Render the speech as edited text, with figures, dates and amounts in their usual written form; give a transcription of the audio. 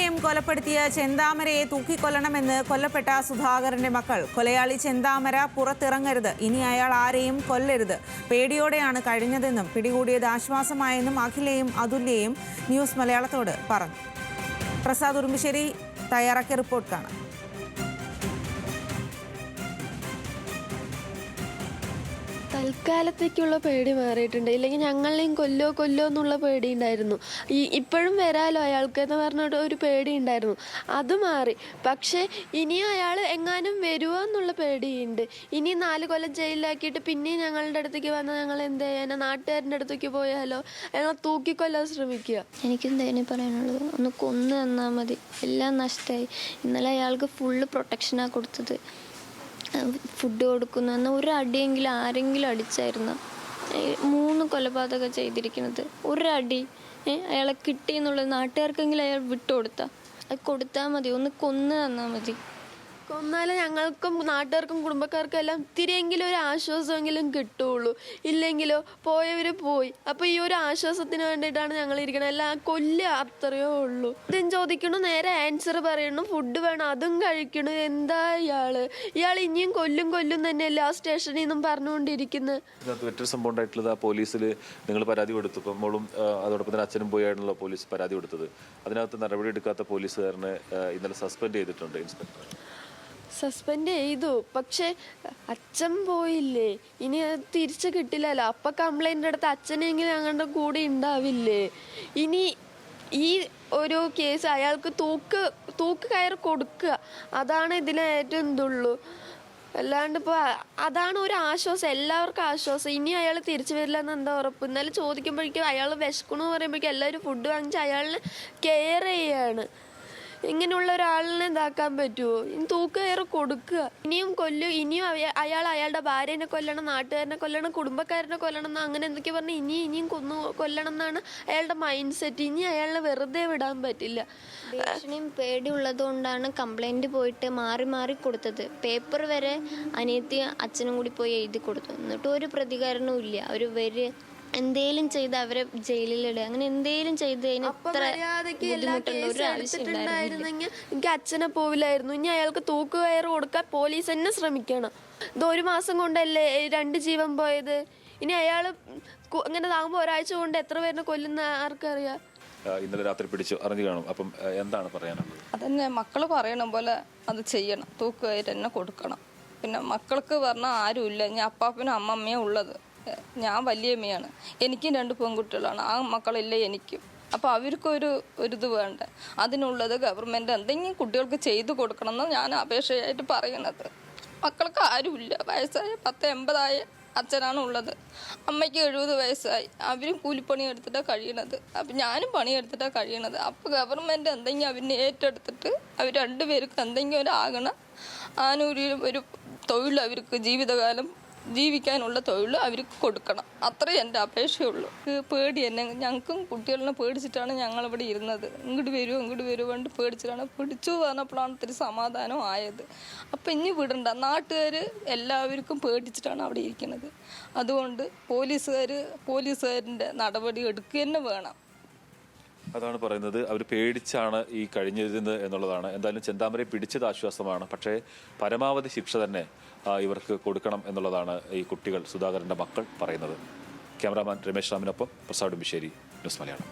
അഖിലയെയും കൊലപ്പെടുത്തിയ ചെന്താമരയെ തൂക്കിക്കൊല്ലണമെന്ന് കൊല്ലപ്പെട്ട സുധാകരന്റെ മക്കൾ. കൊലയാളി ചെന്താമര പുറത്തിറങ്ങരുത്, ഇനി അയാൾ ആരെയും കൊല്ലരുത്, പേടിയോടെയാണ് കഴിഞ്ഞതെന്നും പിടികൂടിയത് ആശ്വാസമായെന്നും അഖിലയും അതുല്യയും ന്യൂസ് മലയാളത്തോട് പറഞ്ഞു. പ്രസാദ് ഉറുമ്പിശ്ശേരി തയ്യാറാക്കിയ റിപ്പോർട്ട് കാണാം. തൽക്കാലത്തേക്കുള്ള പേടി മാറിയിട്ടുണ്ട്. ഇല്ലെങ്കിൽ ഞങ്ങളെയും കൊല്ലോ എന്നുള്ള പേടി ഉണ്ടായിരുന്നു. ഇപ്പോഴും വരാലോ അയാൾക്ക് എന്ന് പറഞ്ഞിട്ട് ഒരു പേടി ഉണ്ടായിരുന്നു, അത് മാറി. പക്ഷേ ഇനിയും അയാൾ എങ്ങാനും വരുമോ എന്നുള്ള പേടിയുണ്ട്. ഇനി 4 കൊല്ലം ജയിലിലാക്കിയിട്ട് പിന്നെയും ഞങ്ങളുടെ അടുത്തേക്ക് വന്നാൽ ഞങ്ങൾ എന്ത് ചെയ്യാനാ? നാട്ടുകാരുടെ അടുത്തേക്ക് പോയാലോ? അയാളെ തൂക്കിക്കൊല്ലാൻ ശ്രമിക്കുക. എനിക്കെന്തേലും പറയാനുള്ളത്, ഒന്ന് കൊന്നു തന്നാൽ മതി. എല്ലാം നഷ്ടമായി. ഇന്നലെ അയാൾക്ക് ഫുള്ള് പ്രൊട്ടക്ഷനാണ് കൊടുത്തത്. ഫുഡ് കൊടുക്കുന്ന ഒരടിയെങ്കിലും ആരെങ്കിലും അടിച്ചായിരുന്നു. 3 കൊലപാതകം ചെയ്തിരിക്കുന്നത്. ഒരടി അയാളെ കിട്ടി എന്നുള്ളത് നാട്ടുകാർക്കെങ്കിലും അയാൾ വിട്ടുകൊടുത്താൽ അത് കൊടുത്താൽ മതി. ഒന്ന് കൊന്നു തന്നാൽ മതി. കൊന്നാലേ ഞങ്ങൾക്കും നാട്ടുകാർക്കും കുടുംബക്കാർക്കും എല്ലാം ഇത്തിരിയെങ്കിലും ഒരു ആശ്വാസമെങ്കിലും കിട്ടുള്ളൂ. ഇല്ലെങ്കിലോ പോയവർ പോയി. അപ്പോൾ ഈ ഒരു ആശ്വാസത്തിന് വേണ്ടിയിട്ടാണ് ഞങ്ങൾ ഇരിക്കണം. എല്ലാം കൊല്ലുക, അത്രയേ ഉള്ളൂ. ഇതും ചോദിക്കണു, നേരെ ആൻസർ പറയണം, ഫുഡ് വേണം, അതും കഴിക്കണം. എന്താ ഇയാൾ ഇനിയും കൊല്ലും തന്നെയല്ലേ ആ സ്റ്റേഷനിൽ നിന്നും പറഞ്ഞുകൊണ്ടിരിക്കുന്നത്. മറ്റൊരു സംഭവം ഉണ്ടായിട്ടുള്ളത്, ആ പോലീസിൽ നിങ്ങൾ പരാതി കൊടുത്തു. ഇപ്പം മോളും അതോടൊപ്പം തന്നെ അച്ഛനും പോയാണല്ലോ പോലീസ് പരാതി കൊടുത്തത്. അതിനകത്ത് നടപടി എടുക്കാത്ത പോലീസുകാരനെ ഇന്നലെ സസ്പെൻഡ് ചെയ്തിട്ടുണ്ട് ഇൻസ്പെക്ടർ. സസ്പെൻഡ് ചെയ്തു, പക്ഷെ അച്ഛൻ പോയില്ലേ, ഇനി അത് തിരിച്ചു കിട്ടില്ലല്ലോ. അപ്പം കംപ്ലൈൻ്റ് എടുത്ത് അച്ഛനെങ്കിലും ഞങ്ങളുടെ കൂടെ ഉണ്ടാവില്ലേ? ഇനി ഈ ഒരു കേസ് അയാൾക്ക് തൂക്ക് കയറി കൊടുക്കുക, അതാണ് ഇതിലെ ഏറ്റവും ഇതുള്ളൂ. അല്ലാണ്ട് ഇപ്പോൾ അതാണ് ഒരു ആശ്വാസം, എല്ലാവർക്കും ആശ്വാസം. ഇനി അയാൾ തിരിച്ചു വരില്ല എന്ന് എന്താ ഉറപ്പ്? ഇന്നലെ ചോദിക്കുമ്പോഴേക്കും അയാൾ വിശക്കണമെന്ന് പറയുമ്പോഴേക്കും എല്ലാവരും ഫുഡ് വാങ്ങിച്ച് അയാളിനെ കെയർ ചെയ്യാണ്. ഇങ്ങനെയുള്ള ഒരാളിനെ ഇതാക്കാൻ പറ്റുമോ? ഇനി തൂക്കുകയറ് കൊടുക്കുക. ഇനിയും ഇനിയും അയാൾ അയാളുടെ ഭാര്യനെ കൊല്ലണം, നാട്ടുകാരനെ കൊല്ലണം, കുടുംബക്കാരനെ കൊല്ലണം എന്ന് അങ്ങനെ എന്തൊക്കെ പറഞ്ഞ് ഇനിയും കൊല്ലണം എന്നാണ് അയാളുടെ മൈൻഡ് സെറ്റ്. ഇനി അയാളെ വെറുതെ വിടാൻ പറ്റില്ല. ഭീഷണിയും പേടിയുള്ളത് കൊണ്ടാണ് കംപ്ലൈൻറ്റ് പോയിട്ട് മാറി കൊടുത്തത്. പേപ്പർ വരെ അനിയത്തി അച്ഛനും കൂടി പോയി എഴുതി കൊടുത്തു. എന്നിട്ടും ഒരു പ്രതികരണവും ഇല്ല. അവർ എന്തേലും ചെയ്ത് അവരെ ജയിലിലിടുക, അങ്ങനെ എന്തേലും ചെയ്ത് എനിക്ക് അച്ഛനെ പോവില്ലായിരുന്നു. ഇനി അയാൾക്ക് തൂക്കുകയറ് കൊടുക്കാൻ പോലീസ് തന്നെ ശ്രമിക്കണം. ഇത് 1 മാസം കൊണ്ടല്ലേ 2 ജീവൻ പോയത്. ഇനി അയാൾ അങ്ങനെ താകുമ്പോൾ ഒരാഴ്ച കൊണ്ട് എത്ര പേരിനെ കൊല്ലുന്ന ആർക്കറിയാം? ഇന്നലെ രാത്രി പിടിച്ചു അറിഞ്ഞു കാണും. അപ്പം എന്താണ് പറയാനുള്ളത്? അതന്നെ മക്കള് പറയണ പോലെ അത് ചെയ്യണം, തൂക്കുകയറ് തന്നെ കൊടുക്കണം. പിന്നെ മക്കൾക്ക് പറഞ്ഞാൽ ആരുമില്ല. ഞാൻ അപ്പാപ്പനും അമ്മമ്മയും ഉള്ളത്. ഞാൻ വലിയമ്മയാണ്. എനിക്കും 2 പെൺകുട്ടികളാണ്. ആ മക്കളില്ല എനിക്കും. അപ്പോൾ അവർക്കൊരു ഇത് വേണ്ട. അതിനുള്ളത് ഗവൺമെൻറ് എന്തെങ്കിലും കുട്ടികൾക്ക് ചെയ്തു കൊടുക്കണം എന്ന് ഞാൻ അപേക്ഷയായിട്ട് പറയുന്നത്. മക്കൾക്ക് ആരുമില്ല. വയസ്സായ 10-80 അച്ഛനാണ് ഉള്ളത്. അമ്മയ്ക്ക് 70 വയസ്സായി. അവരും കൂലിപ്പണി എടുത്തിട്ടാണ് കഴിയണത്. അപ്പം ഞാനും പണിയെടുത്തിട്ടാണ് കഴിയണത്. അപ്പോൾ ഗവൺമെൻറ് എന്തെങ്കിലും അവരിനെ ഏറ്റെടുത്തിട്ട് അവർ 2 പേർക്കും എന്തെങ്കിലും ആകണം. ഒരു തൊഴിൽ അവർക്ക് ജീവിതകാലം ജീവിക്കാനുള്ള തൊഴിൽ അവർക്ക് കൊടുക്കണം. അത്രേ എൻ്റെ അപേക്ഷയുള്ളൂ. പേടി തന്നെ, ഞങ്ങൾക്കും കുട്ടികളെ പേടിച്ചിട്ടാണ് ഞങ്ങളിവിടെ ഇരുന്നത്. ഇങ്ങോട്ട് വരുമോ കൊണ്ട് പേടിച്ചിട്ടാണ്. പിടിച്ചു പറഞ്ഞപ്പോഴാണ് ഇത്തിരി സമാധാനം ആയത്. അപ്പം ഇനി വിടണ്ട. നാട്ടുകാർ എല്ലാവർക്കും പേടിച്ചിട്ടാണ് അവിടെ ഇരിക്കുന്നത്. അതുകൊണ്ട് പോലീസുകാരിൻ്റെ നടപടി എടുക്കുക തന്നെ വേണം. അതാണ് പറയുന്നത്. അവർ പേടിച്ചാണ് ഈ കഴിഞ്ഞിരുന്നത് എന്നുള്ളതാണ്. എന്തായാലും ചെന്താമരയെ പിടിച്ചത് ആശ്വാസമാണ്. പക്ഷേ പരമാവധി ശിക്ഷ തന്നെ ഇവർക്ക് കൊടുക്കണം എന്നുള്ളതാണ് ഈ കുട്ടികൾ, സുധാകരൻ്റെ മക്കൾ പറയുന്നത്. ക്യാമറാമാൻ രമേശ് രാമിനൊപ്പം പ്രസാദ് ഉറുമ്പിശ്ശേരി, ന്യൂസ് മലയാളം.